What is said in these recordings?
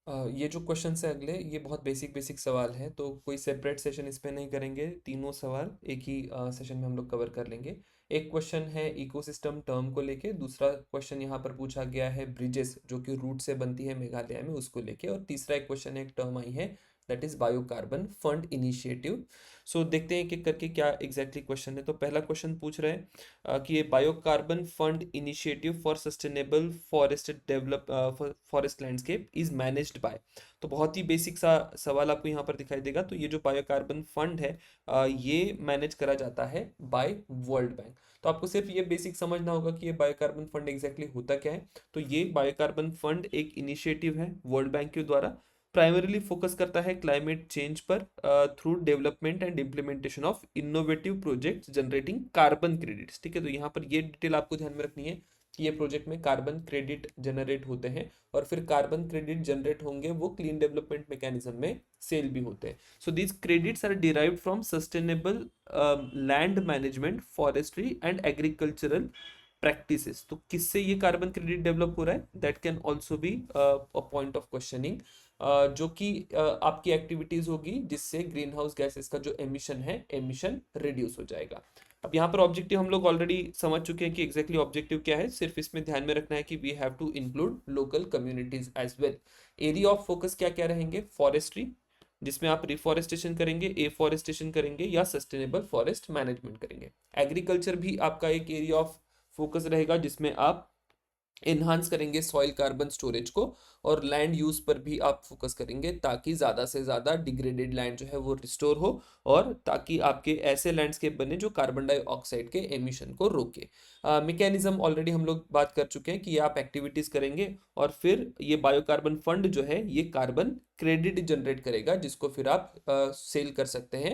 ये जो क्वेश्चन है अगले, ये बहुत बेसिक बेसिक सवाल है, तो कोई सेपरेट सेशन इस पे नहीं करेंगे, तीनों सवाल एक ही सेशन में हम लोग कवर कर लेंगे। एक क्वेश्चन है इकोसिस्टम टर्म को लेके, दूसरा क्वेश्चन यहाँ पर पूछा गया है ब्रिजेस जो कि रूट से बनती है मेघालय में उसको लेके, और तीसरा एक क्वेश्चन है, एक टर्म आई है दैट इज बायोकार्बन फंड इनिशिएटिव। सो देखते हैं कि करके क्या एग्जैक्टली क्वेश्चन है। तो पहला क्वेश्चन पूछ रहे हैं कि ये biocarbon fund initiative for sustainable forest develop forest landscape is managed by. तो बहुत ही बेसिक सा सवाल आपको यहाँ पर दिखाई देगा। तो ये जो बायोकार्बन फंड है ये मैनेज करा जाता है बाय वर्ल्ड बैंक। तो आपको सिर्फ ये बेसिक समझना होगा कि ये बायोकार्बन फंड एग्जैक्टली होता क्या है। तो ये बायोकार्बन फंड एक इनिशिएटिव है वर्ल्ड बैंक के द्वारा, प्राइमरीली फोकस करता है क्लाइमेट चेंज पर through development and implementation of innovative projects generating carbon credits. ठीक है, तो यहाँ पर ये डिटेल आपको ध्यान में रखनी है कि ये प्रोजेक्ट में कार्बन क्रेडिट जनरेट होते हैं, और फिर कार्बन क्रेडिट जनरेट होंगे वो क्लीन डेवलपमेंट मैकेनिज्म में सेल भी होते हैं। So these credits are derived from sustainable land management, forestry and agricultural practices. तो किससे ये कार्बन क्रेडिट डेवलप हो रहा है, that can also be a point of questioning, जो कि आपकी एक्टिविटीज होगी जिससे ग्रीन हाउस गैसेस का जो एमिशन है, एमिशन रिड्यूस हो जाएगा। अब यहाँ पर ऑब्जेक्टिव हम लोग ऑलरेडी समझ चुके हैं कि एग्जैक्टली ऑब्जेक्टिव क्या है, सिर्फ इसमें ध्यान में रखना है कि we have to include local communities as well. Area of focus क्या क्या रहेंगे, फॉरेस्ट्री जिसमें आप रिफॉरेस्टेशन करेंगे, एफॉरेस्टेशन करेंगे या सस्टेनेबल फॉरेस्ट मैनेजमेंट करेंगे। एग्रीकल्चर भी आपका एक एरिया ऑफ फोकस रहेगा जिसमें आप इन्हांस करेंगे सॉइल कार्बन स्टोरेज को, और लैंड यूज पर भी आप फोकस करेंगे ताकि ज़्यादा से ज़्यादा डिग्रेडेड लैंड जो है वो रिस्टोर हो, और ताकि आपके ऐसे लैंडस्केप बने जो कार्बन डाइऑक्साइड के एमिशन को रोके। मैकेनिज्म ऑलरेडी हम लोग बात कर चुके हैं कि ये आप एक्टिविटीज़ करेंगे और फिर ये बायोकार्बन फंड जो है ये कार्बन क्रेडिट जनरेट करेगा जिसको फिर आप सेल कर सकते हैं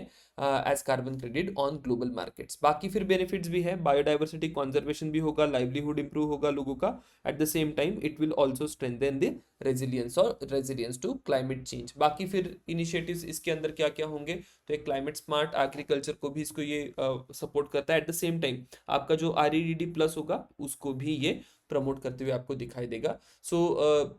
as carbon credit on global markets. बाकी फिर बेनिफिट्स भी है, बायोडाइवर्सिटी कंजर्वेशन भी होगा, लाइवलीहुड इंप्रूव होगा लोगों का। At the same time it will also strengthen the resilience और रेजिलियंस टू क्लाइमेट चेंज। बाकी फिर इनिशिएटिव्स इसके अंदर क्या क्या होंगे, तो एक क्लाइमेट स्मार्ट एग्रीकल्चर को भी इसको ये सपोर्ट करता है। एट द सेम टाइम आपका जो REDD प्लस होगा उसको भी ये प्रमोट करते हुए आपको दिखाई देगा। So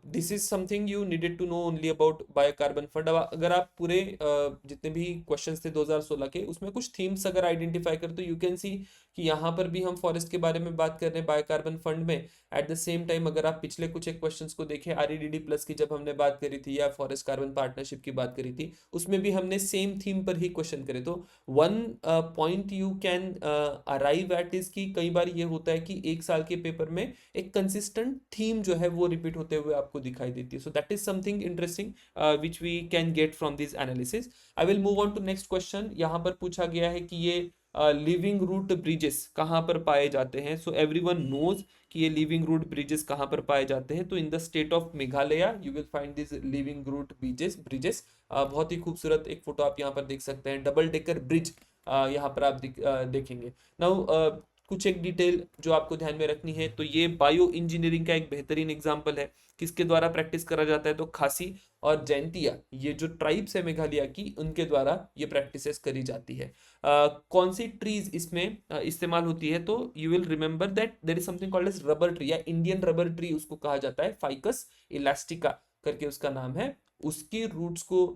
this is something you needed to know only about biocarbon fund. अब अगर आप पूरे जितने भी क्वेश्चंस थे 2016 के उसमें कुछ थीम्स अगर आइडेंटिफाई कर, तो यू कैन सी कि यहाँ पर भी हम फॉरेस्ट के बारे में बात कर रहे हैं बायोकार्बन फंड में। एट द सेम टाइम अगर आप पिछले कुछ एक क्वेश्चंस को देखें, REDD प्लस की जब हमने बात करी थी या फॉरेस्ट कार्बन पार्टनरशिप की बात करी थी, उसमें भी हमने सेम थीम पर ही क्वेश्चन करे। तो one point you can arrive at is कि कई बार ये होता है कि एक साल के पेपर में एक कंसिस्टेंट थीम जो है वो रिपीट होते हुए आपको दिखाई देती है। So that is something interesting which we can get from this analysis. I will move on to next question. यहाँ पर पूछा गया है कि ये लिविंग रूट ब्रिजेस कहाँ पर पाए जाते हैं। सो एवरीवन नोज कि ये लिविंग रूट ब्रिजेस कहाँ पर पाए जाते हैं। तो in the state of Meghalaya you will find this living root bridges. बहुत ही खूबसूरत एक फोटो आप यहाँ पर देख सकते हैं, डबल डेकर ब्रिज यहाँ पर आप देखेंगे। नाउ कुछ एक डिटेल जो आपको ध्यान में रखनी है, तो ये बायो इंजीनियरिंग का एक बेहतरीन एग्जाम्पल है। किसके द्वारा प्रैक्टिस करा जाता है, तो खासी और जैंतिया, ये जो ट्राइब्स है मेघालय की, उनके द्वारा ये प्रैक्टिसेस करी जाती है। कौन सी ट्रीज इसमें इस्तेमाल होती है, तो you will remember that there is something called as rubber tree या इंडियन रबर ट्री उसको कहा जाता है, फाइकस इलास्टिका करके उसका नाम है। उसकी रूट्स को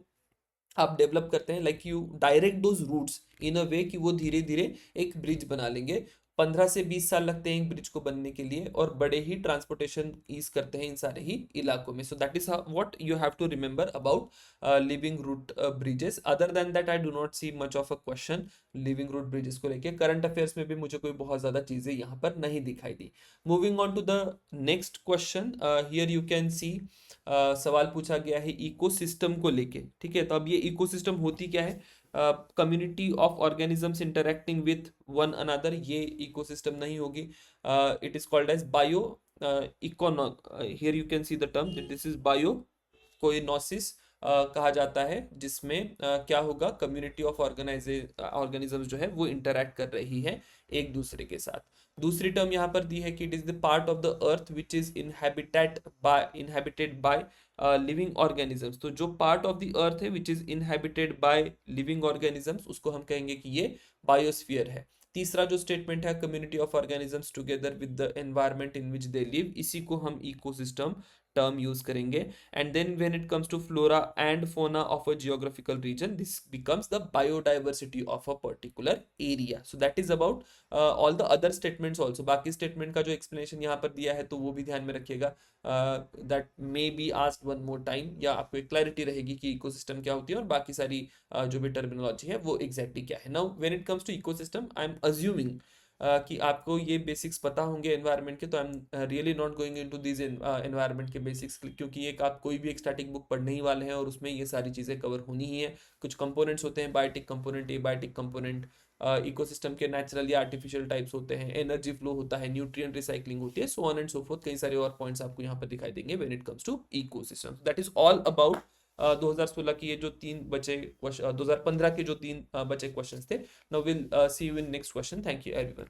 आप डेवलप करते हैं, like you direct those roots in a way कि वो धीरे धीरे एक ब्रिज बना लेंगे। 15 से 20 साल लगते हैं एक ब्रिज को बनने के लिए, और बड़े ही ट्रांसपोर्टेशन ईज करते हैं इन सारे ही इलाकों में। So that is what you have to remember about living root bridges. Other than that I do not see much of a question living root bridges को लेके। करंट अफेयर्स में भी मुझे कोई बहुत ज्यादा चीजें यहाँ पर नहीं दिखाई दी। Moving on to the next question, here you can see सवाल पूछा गया है इकोसिस्टम को लेके। ठीक है, तो अब ये इकोसिस्टम होती क्या है, community of organisms interacting with one another, ये इकोसिस्टम नहीं होगी। It is called as bio econo, here you can see the term, this is biocoenosis कहा जाता है, जिसमें क्या होगा, कम्युनिटी ऑफ ऑर्गेनिजम्स जो है वो इंटरैक्ट कर रही है एक दूसरे के साथ। दूसरी टर्म यहाँ पर दी है कि it is the part of the earth which is inhabited by living organisms. तो जो पार्ट ऑफ द अर्थ है which is inhabited by living organisms उसको हम कहेंगे कि ये बायोस्फीयर है। तीसरा जो स्टेटमेंट है, community of organisms together with the environment in which they live, इसी को हम इकोसिस्टम टर्म यूज करेंगे. And then when it comes to flora and fauna of a geographical region, this becomes the biodiversity of a particular area. So that is about all the other statements also. बाकी statement का जो explanation यहाँ पर दिया है तो वो भी ध्यान में रखिएगा. That may be asked one more time, या आपको एक क्लैरिटी रहेगी कि इकोसिस्टम क्या होती है और बाकी सारी जो भी टर्मिनोलॉजी है वो एग्जैक्टली क्या है. Now when it comes to ecosystem, I am assuming कि आपको ये बेसिक्स पता होंगे एनवायरनमेंट के. तो I am really not going into this environment के बेसिक्स, क्योंकि एक आप कोई भी एक स्टैटिक बुक पढ़ने ही वाले हैं और उसमें ये सारी चीज़ें कवर होनी ही है. कुछ कंपोनेंट्स होते हैं, biotic component, abiotic component, ecosystem के नेचुरल या आर्टिफिशियल टाइप्स होते हैं, एनर्जी फ्लो होता है, न्यूट्रिएंट रिसाइकलिंग होती है, so on and so forth. कई सारे और पॉइंट्स आपको यहाँ पर दिखाई देंगे when it comes to ecosystem. That is all about 2016 की ये जो 2015 के जो 3 बचे क्वेश्चंस थे. Now will see you in next question. Thank you everyone.